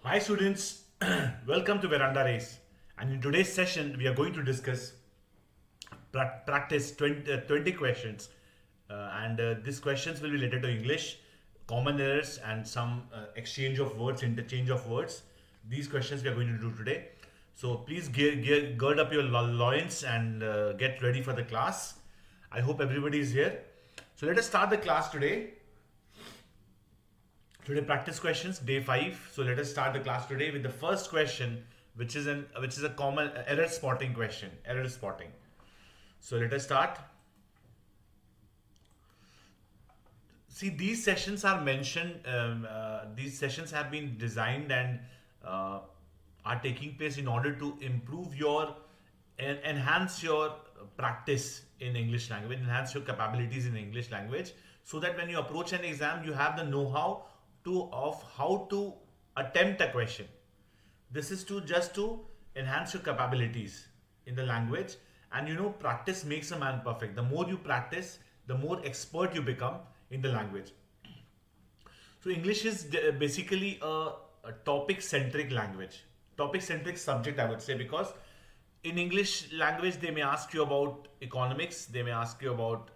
Hi students, welcome to VerandaRace, and in today's session we are going to discuss practice 20 questions, and these questions will be related to English, common errors, and some exchange of words, interchange of words. These questions we are going to do today. So please gird up your loins and get ready for the class. I hope everybody is here. So let us start the class today. Today practice questions day 5. So let us start the class today with the first question, which is a common error spotting question. Error spotting. So let us start. See, these sessions are mentioned. These sessions have been designed and are taking place in order to improve your and enhance your practice in English language, enhance your capabilities in English language, so that when you approach an exam, you have the know-how of how to attempt a question. This is to enhance your capabilities in the language, and practice makes a man perfect. The more you practice, the more expert you become in the language. So English is basically a topic centric language, topic centric subject, I would say, because in English language they may ask you about economics, they may ask you about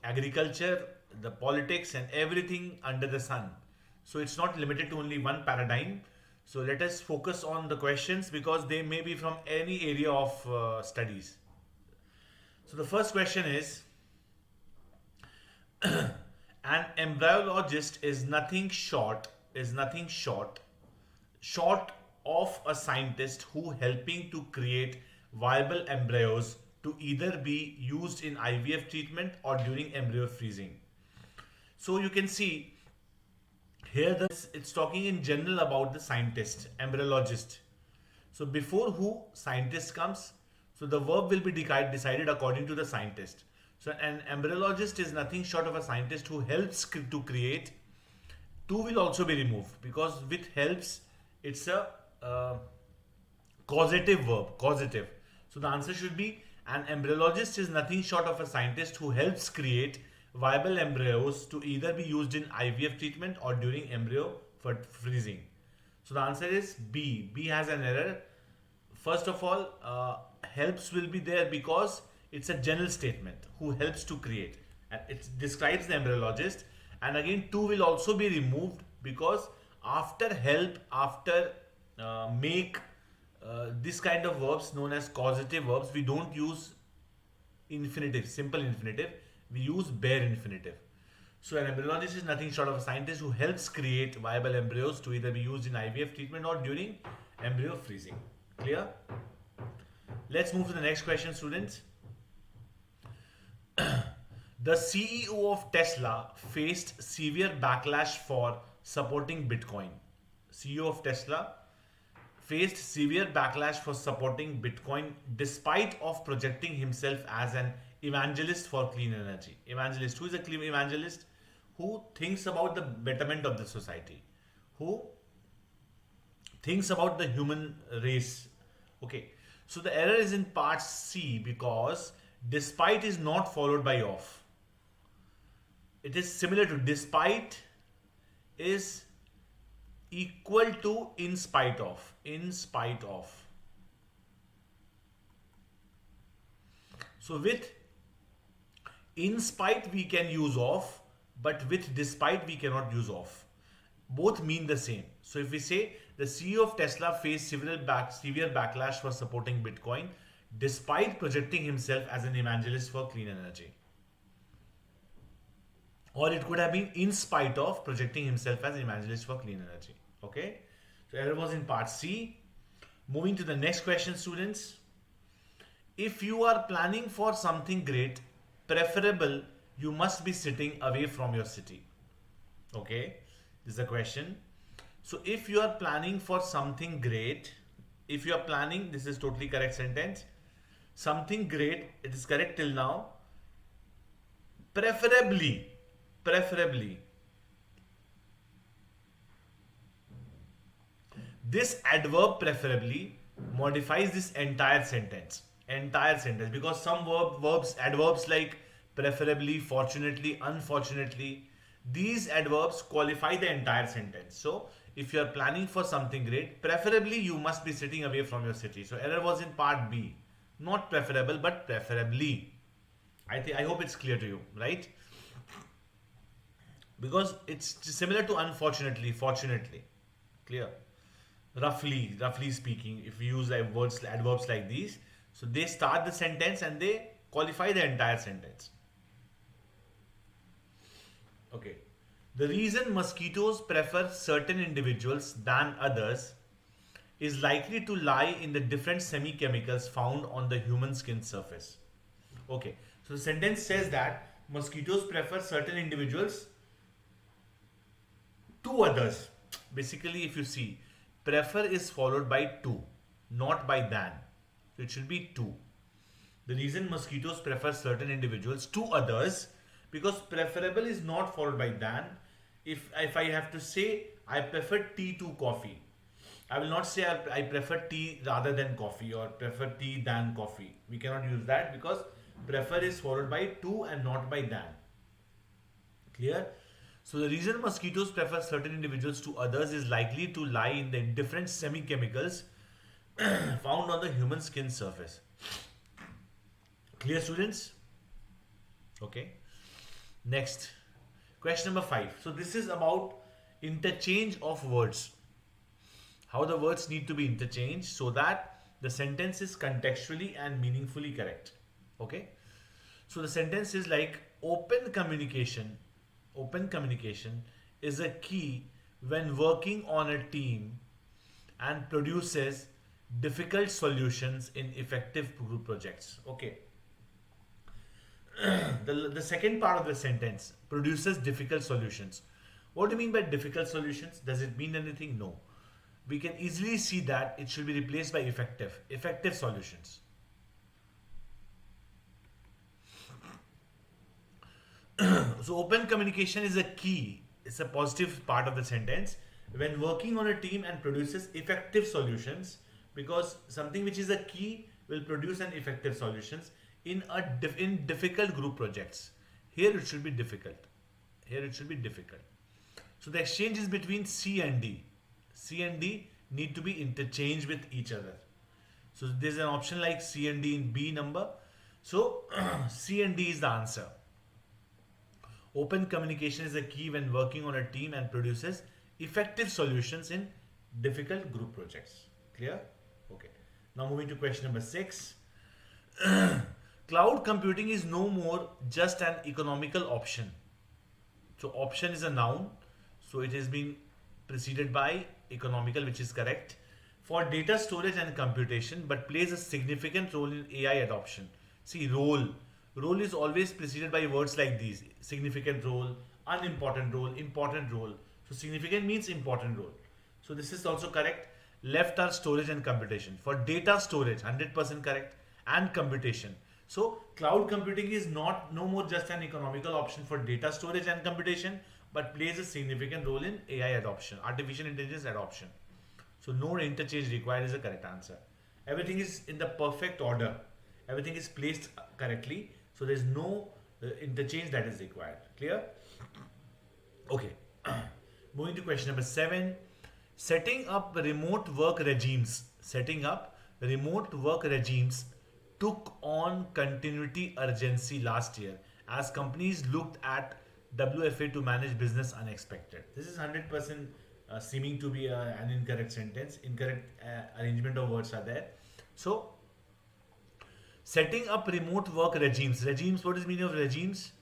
agriculture, the politics, and everything under the sun. So it's not limited to only one paradigm. So let us focus on the questions because they may be from any area of studies. So the first question is, an embryologist is nothing short of a scientist who helping to create viable embryos to either be used in IVF treatment or during embryo freezing. So you can see here it's talking in general about the scientist, embryologist. So before who scientist comes, so the verb will be decided according to the scientist. So an embryologist is nothing short of a scientist who helps to create. To will also be removed because with helps it's a causative verb, causative. So the answer should be an embryologist is nothing short of a scientist who helps create viable embryos to either be used in IVF treatment or during embryo for freezing. So the answer is B. B has an error. First of all, helps will be there because it's a general statement who helps to create, and it describes the embryologist. And again, to will also be removed because after help, after make, this kind of verbs known as causative verbs, we don't use infinitive, simple infinitive, we use bare infinitive. So an embryologist is nothing short of a scientist who helps create viable embryos to either be used in IVF treatment or during embryo freezing. Clear? Let's move to the next question, students. The CEO of Tesla faced severe backlash for supporting Bitcoin. CEO of Tesla faced severe backlash for supporting Bitcoin despite of projecting himself as an evangelist for clean energy. Evangelist. Who is a clean evangelist? Who thinks about the betterment of the society. Who thinks about the human race. Okay. So the error is in part C because despite is not followed by of. It is similar to despite is equal to in spite of. In spite of. So with in spite we can use of, but with despite we cannot use of. Both mean the same. So if we say the CEO of Tesla faced severe backlash for supporting Bitcoin despite projecting himself as an evangelist for clean energy. Or it could have been in spite of projecting himself as an evangelist for clean energy. Okay. So error was in part C. Moving to the next question, students. If you are planning for something great, preferable, you must be sitting away from your city. Okay, this is a question. So if you are planning for something great, if you are planning, this is totally correct sentence. Something great, it is correct till now. Preferably. This adverb preferably modifies this entire sentence. Because some adverbs like preferably, fortunately, unfortunately, these adverbs qualify the entire sentence. So if you are planning for something great, preferably you must be sitting away from your city. So error was in part B. Not preferable, but preferably. I hope it's clear to you, right? Because it's similar to unfortunately, fortunately. Clear? Roughly speaking, if we use like words, adverbs like these, so they start the sentence and they qualify the entire sentence. Okay. The reason mosquitoes prefer certain individuals than others is likely to lie in the different semi-chemicals found on the human skin surface. Okay. So the sentence says that mosquitoes prefer certain individuals to others. Basically, if you see, prefer is followed by to, not by than. So it should be to. The reason mosquitoes prefer certain individuals to others, because preferable is not followed by than. If I have to say I prefer tea to coffee, I will not say I prefer tea rather than coffee or prefer tea than coffee. We cannot use that because prefer is followed by to and not by than. Clear? So the reason mosquitoes prefer certain individuals to others is likely to lie in the different semi-chemicals found on the human skin surface. Clear, students? Okay. Next, question number 5. So this is about interchange of words. How the words need to be interchanged so that the sentence is contextually and meaningfully correct. Okay. So the sentence is like open communication. Open communication is a key when working on a team and produces difficult solutions in effective group projects. Okay. The second part of the sentence, produces difficult solutions. What do you mean by difficult solutions? Does it mean anything? No. We can easily see that it should be replaced by effective solutions. So open communication is a key. It's a positive part of the sentence when working on a team and produces effective solutions, because something which is a key will produce an effective solutions in difficult group projects. Here it should be difficult. Here it should be difficult. So the exchange is between C and D. C and D need to be interchanged with each other. So there's an option like C and D in B number. So C and D is the answer. Open communication is a key when working on a team and produces effective solutions in difficult group projects. Clear? Okay. Now moving to question number 6. Cloud computing is no more just an economical option. So option is a noun. So it has been preceded by economical, which is correct, for data storage and computation, but plays a significant role in AI adoption. See, role is always preceded by words like these: significant role, unimportant role, important role. So significant means important role. So this is also correct. Left are storage and computation. For data storage, 100% correct, and computation. So cloud computing is no more just an economical option for data storage and computation, but plays a significant role in AI adoption, artificial intelligence adoption. So no interchange required is the correct answer. Everything is in the perfect order. Everything is placed correctly. So there is no interchange that is required. Clear? Okay. Moving to question number 7. Setting up remote work regimes. Setting up remote work regimes took on continuity urgency last year as companies looked at WFA to manage business unexpected. This is 100% seeming to be an incorrect sentence. Incorrect arrangement of words are there. So, setting up remote work regimes. Regimes, what is the meaning of regimes?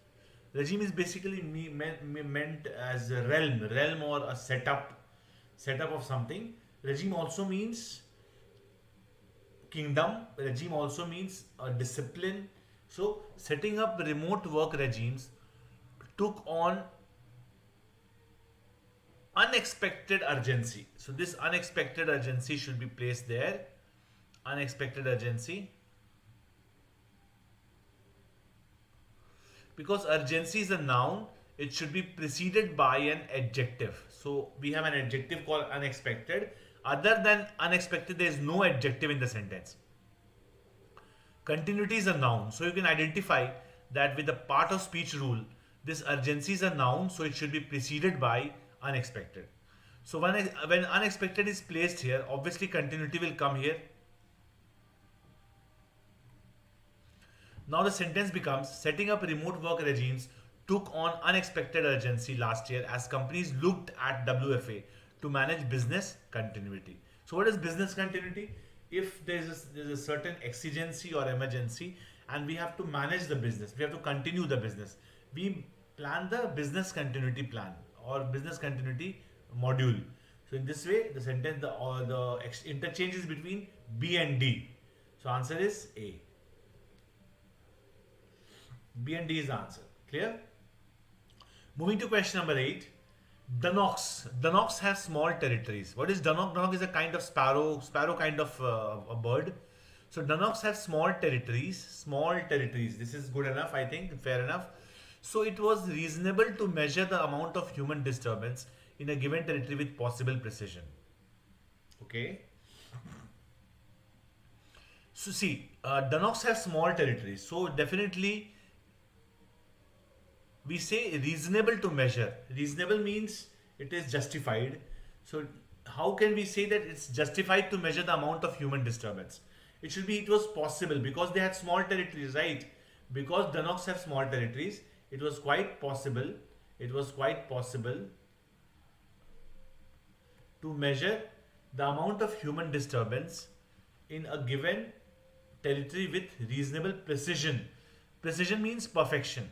Regime is basically meant as a realm or a setup of something. Regime also means kingdom. Regime also means a discipline. So, setting up remote work regimes took on unexpected urgency. So this unexpected urgency should be placed there. Unexpected urgency. Because urgency is a noun, it should be preceded by an adjective. So we have an adjective called unexpected. Other than unexpected, there is no adjective in the sentence. Continuity is a noun. So you can identify that with the part of speech rule, this urgency is a noun, so it should be preceded by unexpected. So when unexpected is placed here, obviously continuity will come here. Now the sentence becomes, setting up remote work regimes took on unexpected urgency last year as companies looked at WFA to manage business continuity. So what is business continuity? If there's a certain exigency or emergency and we have to manage the business, we have to continue the business, we plan the business continuity plan or business continuity module. So in this way, the sentence, the interchange is between B and D. So answer is A. B and D is the answer. Clear? Moving to question number 8. Dunnocks. Dunnocks have small territories. What is dunnock? Dunnock is a kind of sparrow kind of a bird. So dunnocks have small territories. Small territories. This is good enough, I think, fair enough. So it was reasonable to measure the amount of human disturbance in a given territory with possible precision. Okay. So see, dunnocks have small territories. So definitely we say reasonable to measure. Reasonable means it is justified. So how can we say that it's justified to measure the amount of human disturbance? It should be it was possible because they had small territories, right? Because dunnocks have small territories, it was quite possible. It was quite possible to measure the amount of human disturbance in a given territory with reasonable precision. Precision means perfection.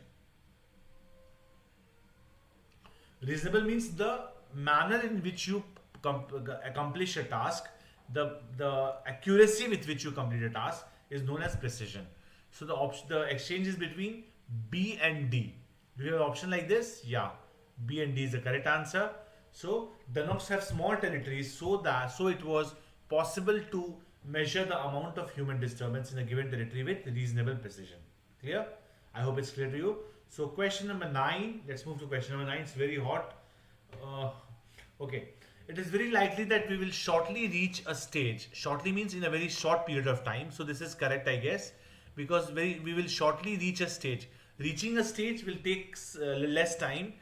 Reasonable means the manner in which you accomplish a task, the accuracy with which you complete a task is known as precision. So the exchange is between B and D. Do you have an option like this? Yeah, B and D is the correct answer. So dunnocks have small territories, so it was possible to measure the amount of human disturbance in a given territory with reasonable precision. Clear? I hope it's clear to you. So question number 9, let's move to question number 9. It's very hot. Okay. It is very likely that we will shortly reach a stage. Shortly means in a very short period of time. So this is correct, I guess, because we will shortly reach a stage. Reaching a stage will take less time.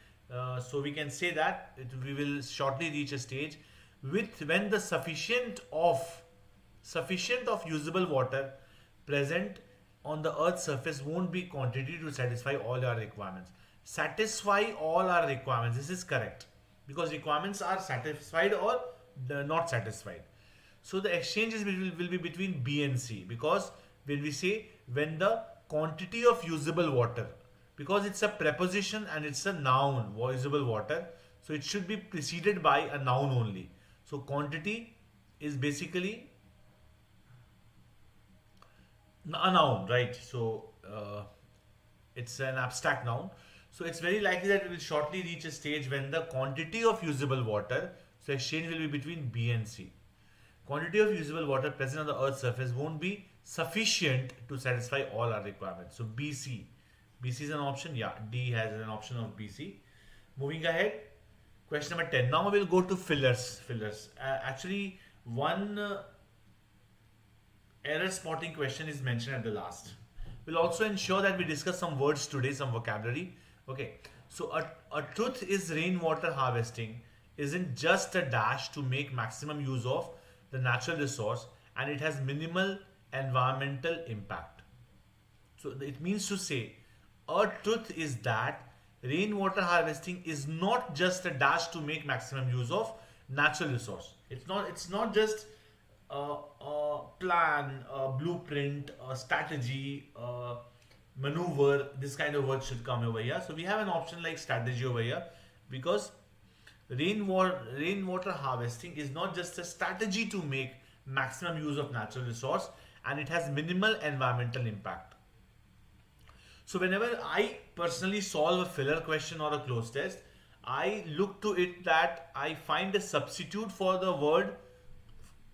So we can say that we will shortly reach a stage when the sufficient of usable water present on the earth's surface won't be quantity to satisfy all our requirements. Satisfy all our requirements. This is correct because requirements are satisfied or not satisfied. So the exchanges will be between B and C, because when we say when the quantity of usable water, because it's a preposition and it's a noun, usable water, so it should be preceded by a noun only. So quantity is basically a noun, right? So it's an abstract noun. So it's very likely that we will shortly reach a stage when the quantity of usable water, so exchange will be between B and C. Quantity of usable water present on the earth's surface won't be sufficient to satisfy all our requirements. So BC. BC is an option. Yeah, D has an option of BC. Moving ahead, question number 10. Now we'll go to fillers. Actually, one error spotting question is mentioned at the last. We'll also ensure that we discuss some words today, some vocabulary. Okay, so a truth is rainwater harvesting isn't just a dash to make maximum use of the natural resource, and it has minimal environmental impact. So it means to say, a truth is that rainwater harvesting is not just a dash to make maximum use of natural resource. It's not just a plan, a blueprint, a strategy, a maneuver. This kind of word should come over here. So we have an option like strategy over here, because rainwater harvesting is not just a strategy to make maximum use of natural resource, and it has minimal environmental impact. So whenever I personally solve a filler question or a cloze test, I look to it that I find a substitute for the word,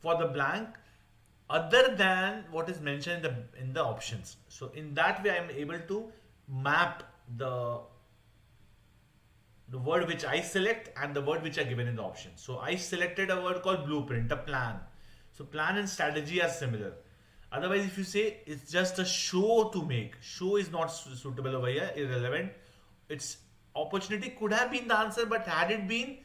for the blank, other than what is mentioned in the options. So in that way I am able to map the word which I select and the word which are given in the option. So I selected a word called blueprint, a plan. So plan and strategy are similar. Otherwise, if you say it's just a show to make, show is not suitable over here, irrelevant. Its opportunity could have been the answer, but had it been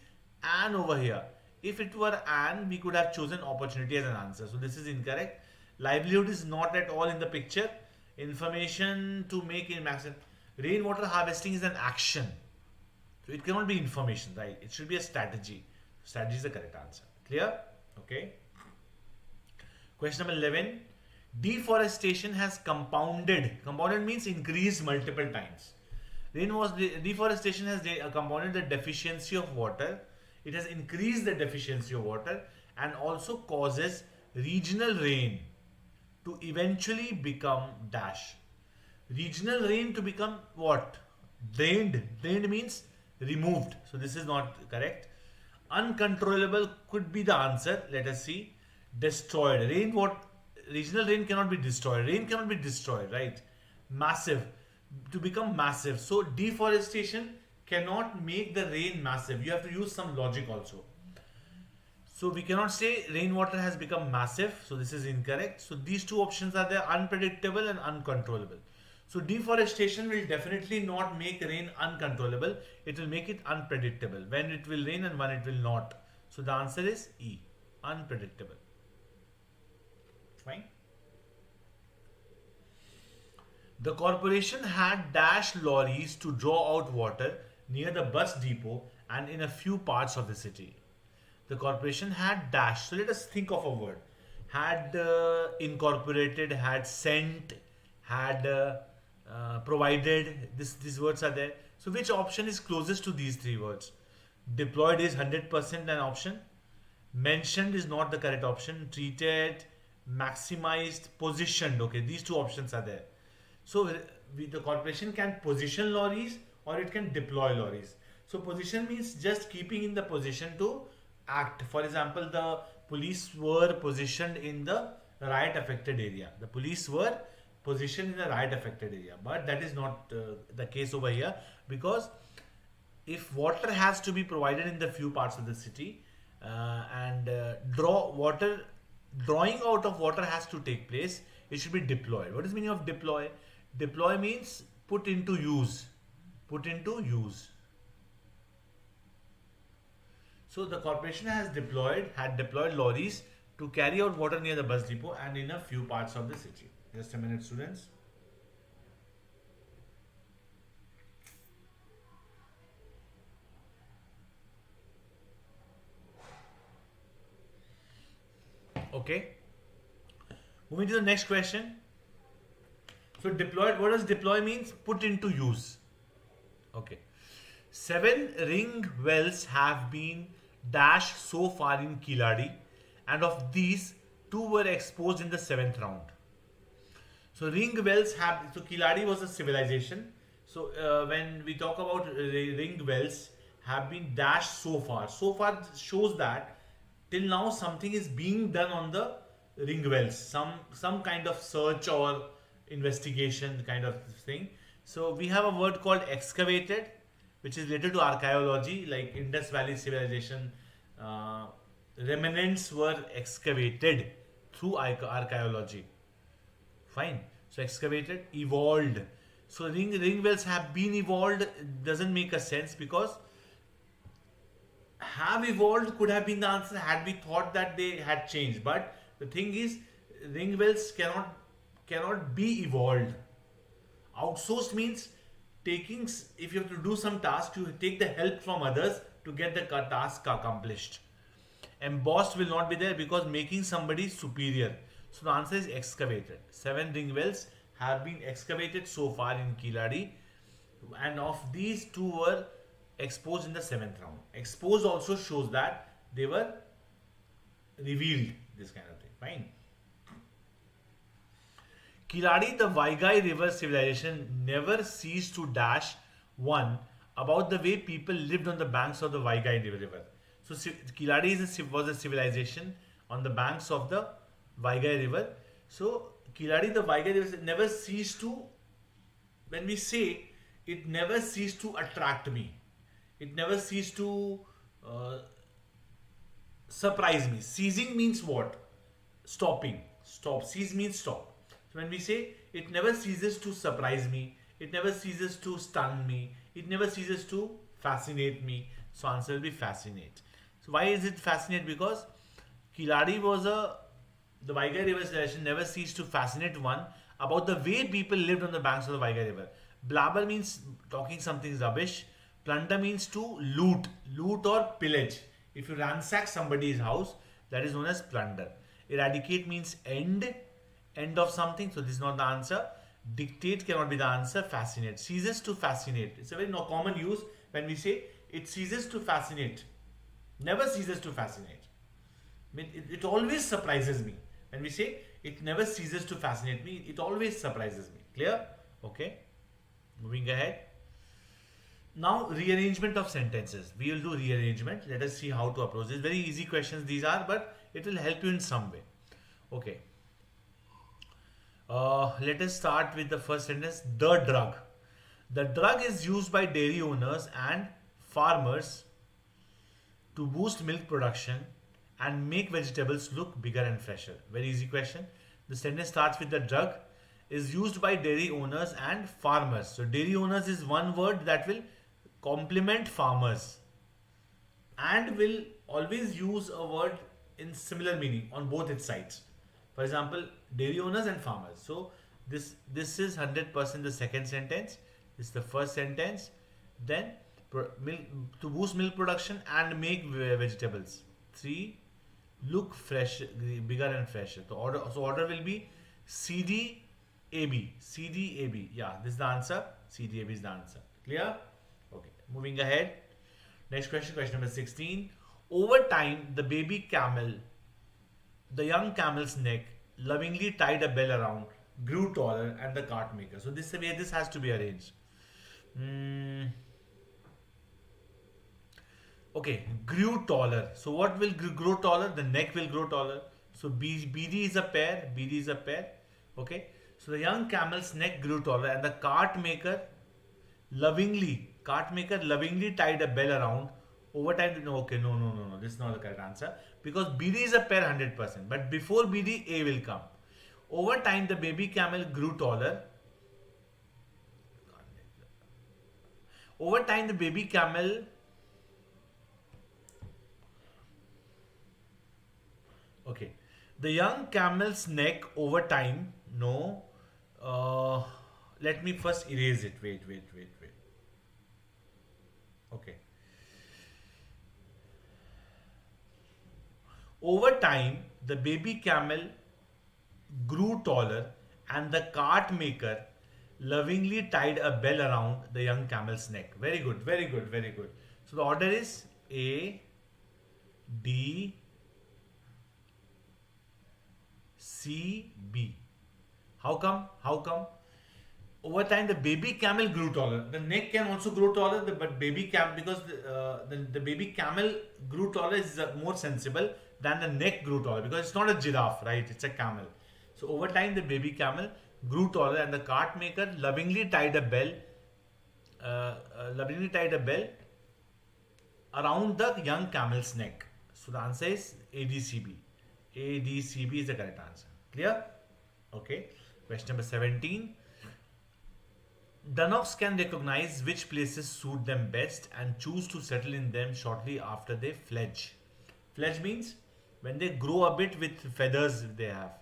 an over here, If it were an, we could have chosen opportunity as an answer. So this is incorrect. Livelihood is not at all in the picture. Information to make in maximum. Rainwater harvesting is an action. So it cannot be information, right? It should be a strategy. Strategy is the correct answer. Clear? Okay. Question number 11. Deforestation has compounded. Compounded means increased multiple times. Deforestation has compounded the deficiency of water. It has increased the deficiency of water and also causes regional rain to eventually become dash. Regional rain to become what? Drained. Drained means removed. So this is not correct. Uncontrollable could be the answer. Let us see. Destroyed. Regional rain cannot be destroyed. Rain cannot be destroyed, right? Massive. To become massive. So deforestation cannot make the rain massive. You have to use some logic also. So we cannot say rainwater has become massive. So this is incorrect. So these two options are there, unpredictable and uncontrollable. So deforestation will definitely not make rain uncontrollable. It will make it unpredictable. When it will rain and when it will not. So the answer is E, unpredictable. Fine. The corporation had dash lorries to draw out water near the bus depot and in a few parts of the city. The corporation had dash. So let us think of a word. Had incorporated, had sent, had provided. These words are there. So which option is closest to these three words? Deployed is 100% an option. Mentioned is not the correct option. Treated, maximized, positioned. Okay, these two options are there. So the corporation can position lorries or it can deploy lorries. So position means just keeping in the position to act. For example, the police were positioned in the riot affected area. The police were positioned in the riot affected area. But that is not the case over here, because if water has to be provided in the few parts of the city drawing out of water has to take place, it should be deployed. What is the meaning of deploy? Deploy means put into use. Put into use. So the corporation had deployed lorries to carry out water near the bus depot and in a few parts of the city. Just a minute, students. Okay. Moving to the next question. So deployed, what does deploy means? Put into use. Okay. 7 ring wells have been dashed so far in Kiladi, and of these 2 were exposed in the 7th round. So ring wells so Kiladi was a civilization. So when we talk about ring wells have been dashed so far shows that till now something is being done on the ring wells, some kind of search or investigation kind of thing. So we have a word called excavated, which is related to archaeology, like Indus Valley civilization. Remnants were excavated through archaeology. Fine. So excavated, evolved. So ring wells have been evolved doesn't make a sense, because have evolved could have been the answer had we thought that they had changed. But the thing is, ring wells cannot be evolved. Outsourced means taking, if you have to do some task, you take the help from others to get the task accomplished. Embossed will not be there because making somebody superior. So the answer is excavated. 7 ring wells have been excavated so far in Kiladi, and of these 2 were exposed in the 7th round. Exposed also shows that they were revealed, this kind of thing. Fine. Kiladi, the Vaigai River civilization, never ceased to dash one about the way people lived on the banks of the Vaigai River. So Kiladi was a civilization on the banks of the Vaigai River. So Kiladi, the Vaigai River, never ceased to, when we say it never ceased to attract me, it never ceased to surprise me. Ceasing means what? Stopping. Stop. Cease means stop. So when we say it never ceases to surprise me, it never ceases to stun me, it never ceases to fascinate me. So answer will be fascinate. So why is it fascinate? Because Kiladi was the Vaigai River legend never ceased to fascinate one about the way people lived on the banks of the Vaigai River. Blabber means talking something rubbish. Plunder means to loot or pillage. If you ransack somebody's house, that is known as plunder. Eradicate means end of something. So this is not the answer. Dictate cannot be the answer. Fascinate. Ceases to fascinate. It's a very common use when we say it ceases to fascinate. Never ceases to fascinate. I mean, it always surprises me. When we say it never ceases to fascinate me, it always surprises me. Clear? Okay. Moving ahead. Now, rearrangement of sentences. We will do rearrangement. Let us see how to approach this. Very easy questions these are, but it will help you in some way. Okay. Let us start with the first sentence. The drug. The drug is used by dairy owners and farmers to boost milk production and make vegetables look bigger and fresher. Very easy question. The sentence starts with the drug is used by dairy owners and farmers. So dairy owners is one word that will complement farmers and will always use a word in similar meaning on both its sides. For example, dairy owners and farmers. So this is 100% the second sentence. This is the first sentence. Then to boost milk production and make vegetables. 3. Look fresh, bigger and fresher. So order will be CD AB. CD AB. Yeah, this is the answer. CD AB is the answer. Clear? Okay. Moving ahead. Next question, question number 16. Over time, the young camel's neck lovingly tied a bell around, grew taller, and the cart maker. So this is the way this has to be arranged. Okay, grew taller. So what will grow taller? The neck will grow taller. So BD is a pair. BD is a pair. Okay. So the young camel's neck grew taller, and the cart maker lovingly tied a bell around. Over time, no. This is not the correct answer because BD is a pair 100%. But before BD, A will come. Over time, the baby camel grew taller. Over time, the baby camel. Okay. The young camel's neck over time. No. Let me first erase it. Wait. Okay. Over time, the baby camel grew taller and the cart maker lovingly tied a bell around the young camel's neck. Very good. So the order is A, D, C, B. How come? Over time, the baby camel grew taller. The neck can also grow taller, but baby camel, because the baby camel grew taller is more sensible than the neck grew taller because it's not a giraffe, right? It's a camel. So over time, the baby camel grew taller and the cart maker lovingly tied a bell around the young camel's neck. So the answer is ADCB. ADCB is the correct answer. Clear? Okay. Question number 17. Dunnocks can recognize which places suit them best and choose to settle in them shortly after they fledge. Fledge means when they grow a bit with feathers they have.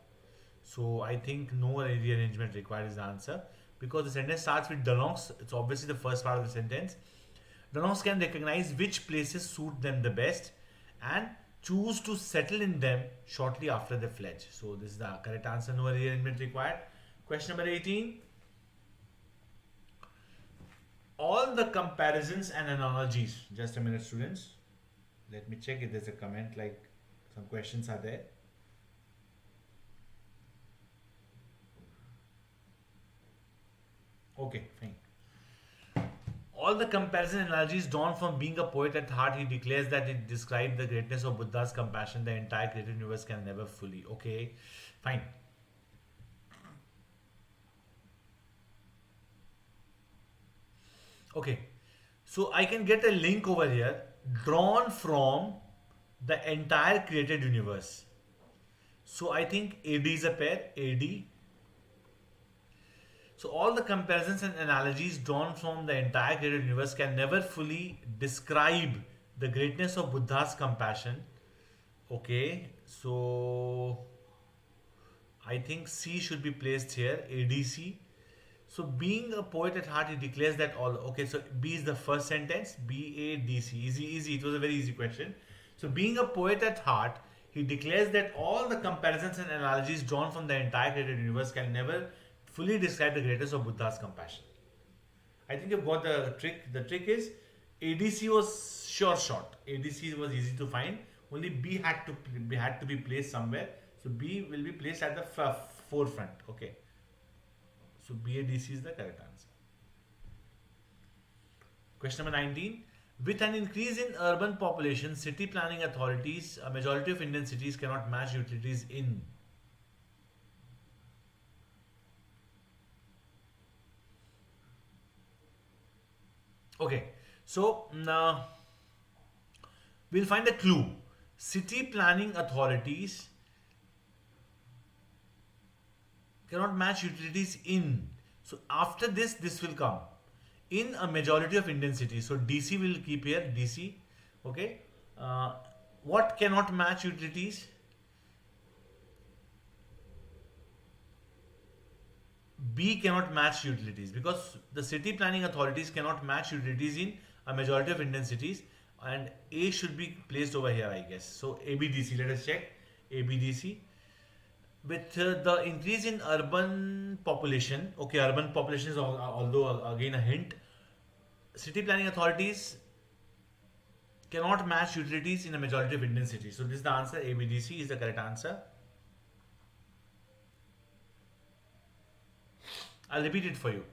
So I think no rearrangement required is the answer because the sentence starts with Dunnocks. It's obviously the first part of the sentence. Dunnocks can recognize which places suit them the best and choose to settle in them shortly after they fledge. So this is the correct answer. No rearrangement required. Question number 18. All the comparisons and analogies. Just a minute, students. Let me check if there's a comment, like some questions are there. Okay, fine. All the comparison analogies drawn from being a poet at heart, he declares that it describes the greatness of Buddha's compassion the entire created universe can never fully. Okay, fine. Okay, so I can get a link over here drawn from the entire created universe. So I think AD is a pair, AD. So all the comparisons and analogies drawn from the entire created universe can never fully describe the greatness of Buddha's compassion. Okay, so I think C should be placed here, ADC. So being a poet at heart, he declares that all. Okay, so B is the first sentence. BADC. Easy, easy. It was a very easy question. So being a poet at heart, he declares that all the comparisons and analogies drawn from the entire created universe can never fully describe the greatness of Buddha's compassion. I think you've got the trick. The trick is ADC was sure shot. ADC was easy to find. Only B had to be placed somewhere. So B will be placed at the forefront. Okay. So BADC is the correct answer. Question number 19. With an increase in urban population, city planning authorities, a majority of Indian cities cannot match utilities in. Okay, so now we'll find a clue. City planning authorities cannot match utilities in. So after this will come. In a majority of Indian cities. So DC will keep here, DC. Okay. What cannot match utilities? B cannot match utilities because the city planning authorities cannot match utilities in a majority of Indian cities, and A should be placed over here, I guess. So ABDC, let us check. ABDC. With the increase in urban population, okay, urban population is although again a hint, city planning authorities cannot match utilities in a majority of Indian cities. So this is the answer. ABDC is the correct answer. I'll repeat it for you.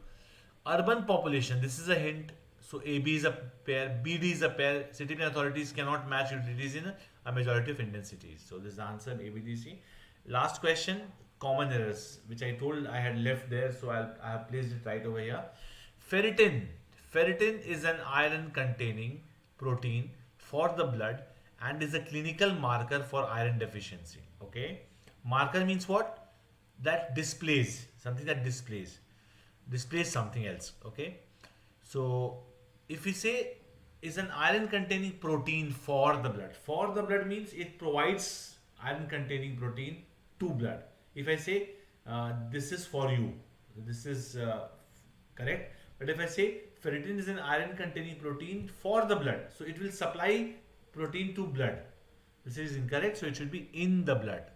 Urban population, this is a hint. So AB is a pair, BD is a pair. City planning authorities cannot match utilities in a majority of Indian cities. So this is the answer, ABDC. Last question, common errors, which I told I had left there, so I have placed it right over here. Ferritin. Ferritin is an iron-containing protein for the blood and is a clinical marker for iron deficiency. Okay, marker means what? That displays something, that displays something else. Okay, so if we say is an iron-containing protein for the blood means it provides iron-containing protein to blood. If I say this is for you, this is correct. But if I say ferritin is an iron-containing protein for the blood, so it will supply protein to blood. This is incorrect, so it should be in the blood.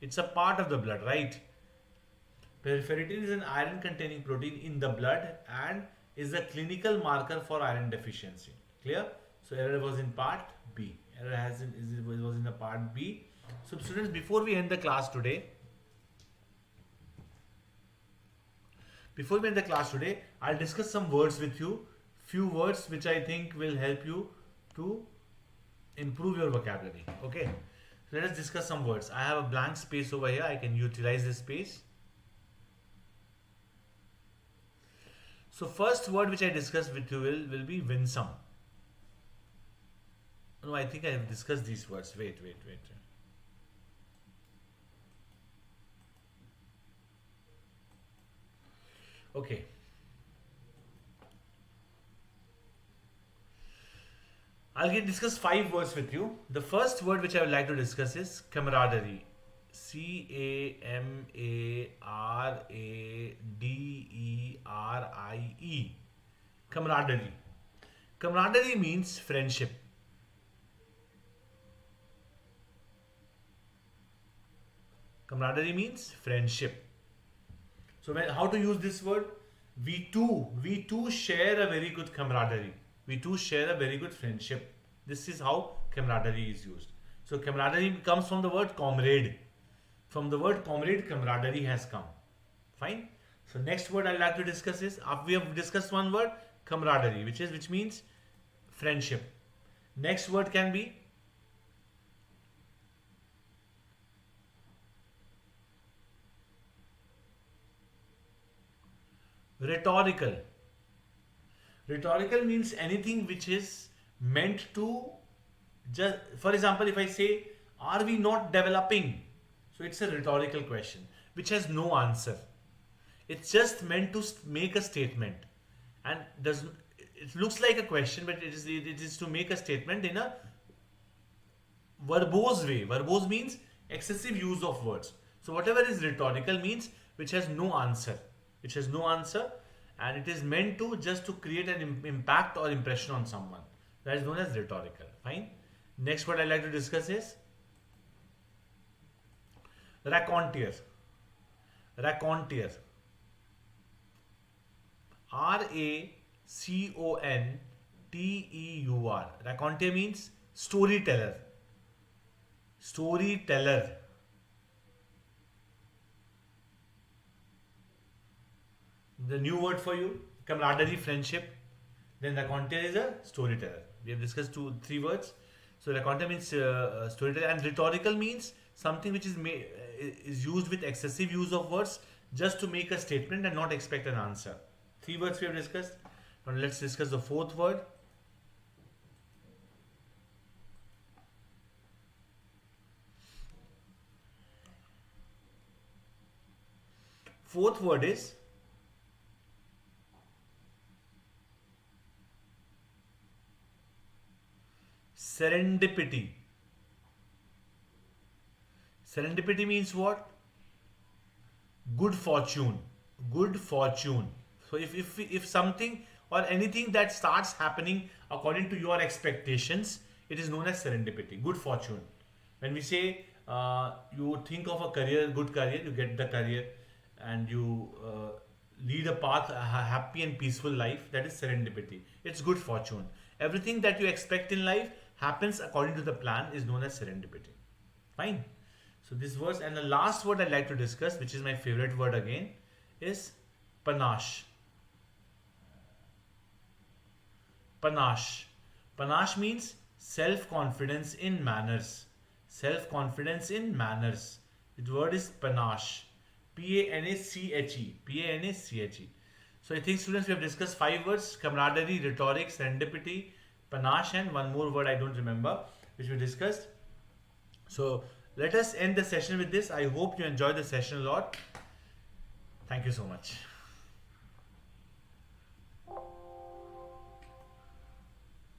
It's a part of the blood, right? Ferritin is an iron-containing protein in the blood and is a clinical marker for iron deficiency. Clear? So error was in part B. Error was in the part B. So students, before we end the class today, I'll discuss some words with you. Few words which I think will help you to improve your vocabulary. Okay. So let us discuss some words. I have a blank space over here. I can utilize this space. So first word which I discussed with you will be winsome. No, I think I have discussed these words. Wait. Okay. I'll discuss 5 words with you. The first word which I would like to discuss is camaraderie. CAMARADERIE. Camaraderie. Camaraderie means friendship. Camaraderie means friendship. So how to use this word? We two share a very good camaraderie. We two share a very good friendship. This is how camaraderie is used. So camaraderie comes from the word comrade. From the word comrade, camaraderie has come. Fine. So next word I'd like to discuss is, after we have discussed one word, camaraderie, which means friendship. Next word can be rhetorical. Rhetorical means anything which is meant to just, for example, if I say, are we not developing? So it's a rhetorical question which has no answer. It's just meant to make a statement and it looks like a question, but it is to make a statement in a verbose way. Verbose means excessive use of words. So whatever is rhetorical means which has no answer. Which has no answer, and it is meant to just to create an impact or impression on someone. That is known as rhetorical. Fine. Next word I'd like to discuss is raconteur. Raconteur. Raconteur. Raconteur means storyteller. Storyteller. The new word for you, camaraderie, friendship. Then raconteur is a storyteller. We have discussed 3 words. So raconteur means storyteller, and rhetorical means something which is used with excessive use of words just to make a statement and not expect an answer. 3 words we have discussed. Now let's discuss the 4th word. Fourth word is serendipity. Serendipity means what? Good fortune. Good fortune. So if something or anything that starts happening according to your expectations, it is known as serendipity. Good fortune. When we say you think of a career, good career, you get the career, and you lead a path, a happy and peaceful life, that is serendipity. It's good fortune. Everything that you expect in life happens according to the plan is known as serendipity. Fine. So this verse, and the last word I'd like to discuss, which is my favorite word again, is panache. Panache. Panache means self-confidence in manners. Self-confidence in manners. The word is panache. P-A-N-A-C-H-E. P-A-N-A-C-H-E. So I think, students, we have discussed 5 words: camaraderie, rhetoric, serendipity, panache, and one more word I don't remember, which we discussed. So let us end the session with this. I hope you enjoyed the session a lot. Thank you so much.